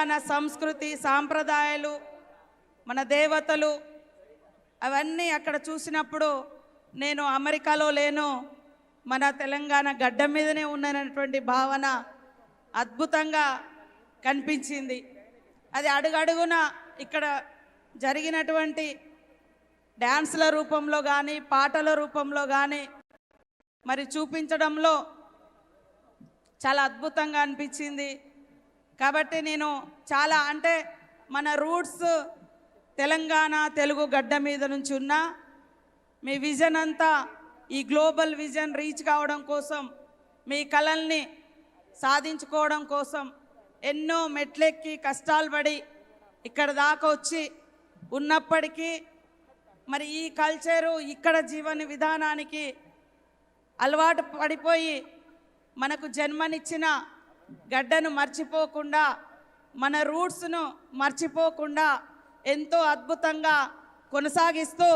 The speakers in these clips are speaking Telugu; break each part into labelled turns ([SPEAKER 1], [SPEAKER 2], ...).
[SPEAKER 1] తెలంగాణ సంస్కృతి సాంప్రదాయాలు మన దేవతలు అవన్నీ అక్కడ చూసినప్పుడు నేను అమెరికాలో లేను, మన తెలంగాణ గడ్డ మీదనే ఉన్నాననేటువంటి భావన అద్భుతంగా కనిపించింది. అది అడుగడుగున ఇక్కడ జరిగినటువంటి డ్యాన్స్ల రూపంలో కానీ పాటల రూపంలో కానీ మరి చూపించడంలో చాలా అద్భుతంగా అనిపించింది. కాబట్టి నేను చాలా అంటే మన రూట్స్ తెలంగాణ తెలుగు గడ్డ మీద నుంచి ఉన్న మీ విజన్ అంతా ఈ గ్లోబల్ విజన్ రీచ్ కావడం కోసం, మీ కలల్ని సాధించుకోవడం కోసం ఎన్నో మెట్లెక్కి కష్టాలు పడి ఇక్కడ దాకా వచ్చి ఉన్నప్పటికీ మరి ఈ కల్చరు ఇక్కడ జీవన విధానానికి అలవాటు పడిపోయి మనకు జన్మనిచ్చిన గడ్డను మర్చిపోకుండా, మన రూట్స్ను మర్చిపోకుండా ఎంతో అద్భుతంగా కొనసాగిస్తూ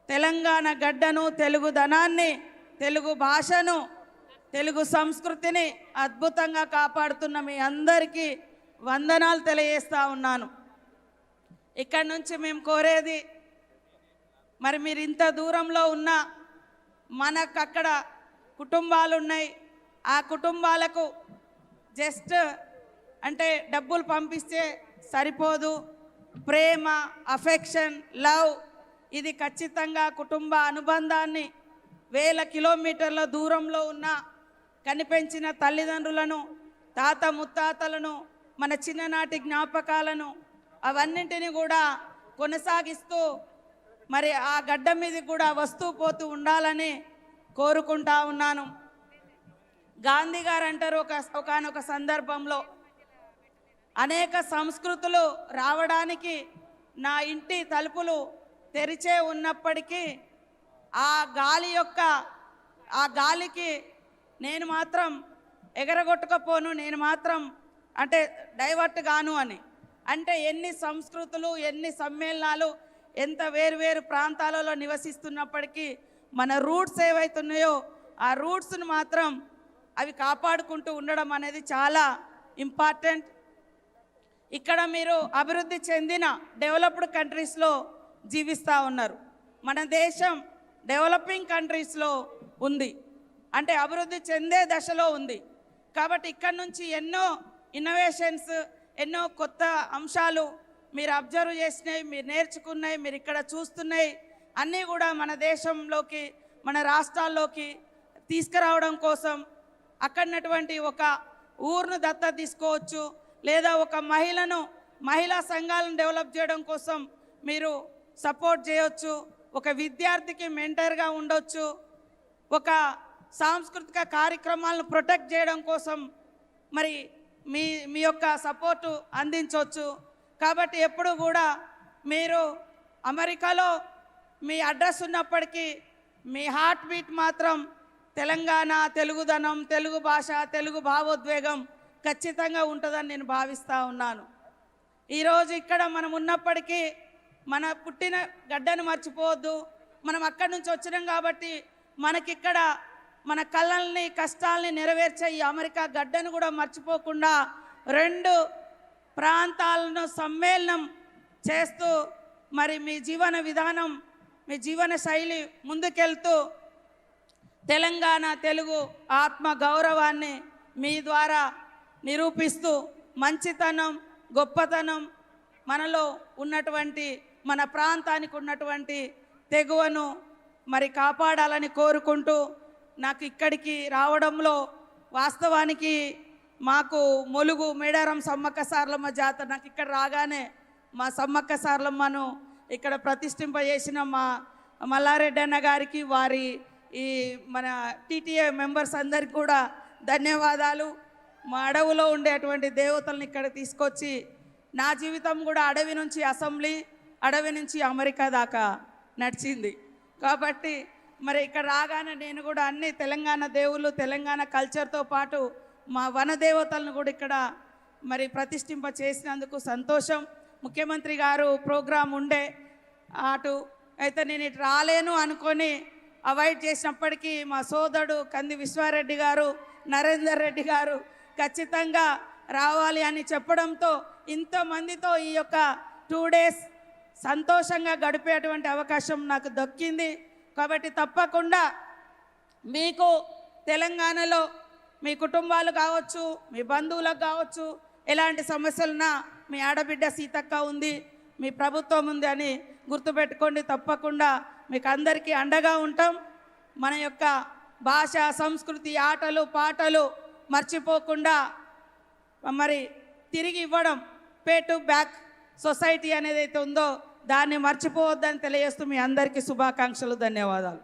[SPEAKER 1] తెలంగాణ గడ్డను, తెలుగుదనాన్ని, తెలుగు భాషను, తెలుగు సంస్కృతిని అద్భుతంగా కాపాడుతున్న మీ అందరికీ వందనాలు తెలియజేస్తూ ఉన్నాను. ఇక్కడి నుంచి మేము కోరేది, మరి మీరు ఇంత దూరంలో ఉన్న మనకు అక్కడ కుటుంబాలు ఉన్నాయి, ఆ కుటుంబాలకు జస్ట్ అంటే డబ్బులు పంపిస్తే సరిపోదు. ప్రేమ, అఫెక్షన్, లవ్ ఇది ఖచ్చితంగా కుటుంబ అనుబంధాన్ని వేల కిలోమీటర్ల దూరంలో ఉన్న కనిపెంచిన తల్లిదండ్రులను, తాత ముత్తాతలను, మన చిన్ననాటి జ్ఞాపకాలను అవన్నింటినీ కూడా కొనసాగిస్తూ మరి ఆ గడ్డ మీద కూడా వస్తూ పోతూ ఉండాలని కోరుకుంటా ఉన్నాను. గాంధీ గారు అంటారు ఒకానొక సందర్భంలో, అనేక సంస్కృతులు రావడానికి నా ఇంటి తలుపులు తెరిచే ఉన్నప్పటికీ ఆ గాలికి నేను మాత్రం ఎగరగొట్టుకపోను, నేను మాత్రం అంటే డైవర్ట్ గాను అని. అంటే ఎన్ని సంస్కృతులు, ఎన్ని సమ్మేళనాలు, ఎంత వేరు ప్రాంతాలలో నివసిస్తున్నప్పటికీ మన రూట్స్ ఏవైతున్నాయో ఆ రూట్స్ను మాత్రం అవి కాపాడుకుంటూ ఉండడం అనేది చాలా ఇంపార్టెంట్. ఇక్కడ మీరు అభివృద్ధి చెందిన డెవలప్డ్ కంట్రీస్లో జీవిస్తూ ఉన్నారు. మన దేశం డెవలపింగ్ కంట్రీస్లో ఉంది, అంటే అభివృద్ధి చెందే దశలో ఉంది. కాబట్టి ఇక్కడ నుంచి ఎన్నో ఇన్నోవేషన్స్, ఎన్నో కొత్త అంశాలు మీరు అబ్జర్వ్ చేసినాయి, మీరు నేర్చుకున్నాయి, మీరు ఇక్కడ చూస్తున్నాయి అన్నీ కూడా మన దేశంలోకి, మన రాష్ట్రాల్లోకి తీసుకురావడం కోసం అక్కడనటువంటి ఒక ఊరును దత్తత తీసుకోవచ్చు, లేదా ఒక మహిళా సంఘాలను డెవలప్ చేయడం కోసం మీరు సపోర్ట్ చేయవచ్చు, ఒక విద్యార్థికి మెంటర్గా ఉండొచ్చు, ఒక సాంస్కృతిక కార్యక్రమాలను ప్రొటెక్ట్ చేయడం కోసం మరి మీ యొక్క సపోర్టు అందించవచ్చు. కాబట్టి ఎప్పుడు కూడా మీరు అమెరికాలో మీ అడ్రస్ ఉన్నప్పటికీ మీ హార్ట్ బీట్ మాత్రం తెలంగాణ, తెలుగుదనం, తెలుగు భాష, తెలుగు భావోద్వేగం ఖచ్చితంగా ఉంటుందని నేను భావిస్తూ ఉన్నాను. ఈరోజు ఇక్కడ మనం ఉన్నప్పటికీ మన పుట్టిన గడ్డను మర్చిపోవద్దు. మనం అక్కడి నుంచి వచ్చినాం కాబట్టి మనకిక్కడ మన కళల్ని, కష్టాలని నెరవేర్చే ఈ అమెరికా గడ్డను కూడా మర్చిపోకుండా రెండు ప్రాంతాలను సమ్మేళనం చేస్తూ మరి మీ జీవన విధానం, మీ జీవన శైలి ముందుకెళ్తూ తెలంగాణ తెలుగు ఆత్మ గౌరవాన్ని మీ ద్వారా నిరూపిస్తూ మంచితనం, గొప్పతనం, మనలో ఉన్నటువంటి మన ప్రాంతానికి ఉన్నటువంటి తెగువను మరి కాపాడాలని కోరుకుంటూ, నాకు ఇక్కడికి రావడంలో వాస్తవానికి మాకు ములుగు మేడారం సమ్మక్క సారలమ్మ జాతర, నాకు ఇక్కడ రాగానే మా సమ్మక్క సారలమ్మను ఇక్కడ ప్రతిష్ఠింపజేసిన మా మల్లారెడ్డి అన్న గారికి, వారి ఈ మన టీటీఏ మెంబర్స్ అందరికి కూడా ధన్యవాదాలు. మా అడవిలో ఉండేటువంటి దేవతలను ఇక్కడ తీసుకొచ్చి, నా జీవితం కూడా అడవి నుంచి అసెంబ్లీ, అడవి నుంచి అమెరికా దాకా నడిచింది. కాబట్టి మరి ఇక్కడ రాగానే నేను కూడా అన్ని తెలంగాణ దేవుళ్ళు, తెలంగాణ కల్చర్తో పాటు మా వనదేవతలను కూడా ఇక్కడ మరి ప్రతిష్ఠింప చేసినందుకు సంతోషం. ముఖ్యమంత్రి గారు ప్రోగ్రాం ఉండే అటు అయితే నేను ఇటు రాలేను అనుకొని అవాయిడ్ చేసినప్పటికీ మా సోదరుడు కంది విశ్వారెడ్డి గారు, నరేందర్ రెడ్డి గారు ఖచ్చితంగా రావాలి అని చెప్పడంతో ఇంతమందితో ఈ యొక్క 2 డేస్ సంతోషంగా గడిపేటువంటి అవకాశం నాకు దక్కింది. కాబట్టి తప్పకుండా మీకు తెలంగాణలో మీ కుటుంబాలు కావచ్చు, మీ బంధువులకు కావచ్చు, ఎలాంటి సమస్యలున్నా మీ ఆడబిడ్డ సీతక్క ఉంది, మీ ప్రభుత్వం ఉంది అని గుర్తుపెట్టుకోండి. తప్పకుండా మీకు అందరికీ అండగా ఉంటాం. మన యొక్క భాష, సంస్కృతి, ఆటలు పాటలు మర్చిపోకుండా మరి తిరిగి ఇవ్వడం, పే టు బ్యాక్ సొసైటీ అనేది అయితే ఉందో దాన్ని మర్చిపోవద్దని తెలియజేస్తూ మీ అందరికీ శుభాకాంక్షలు, ధన్యవాదాలు.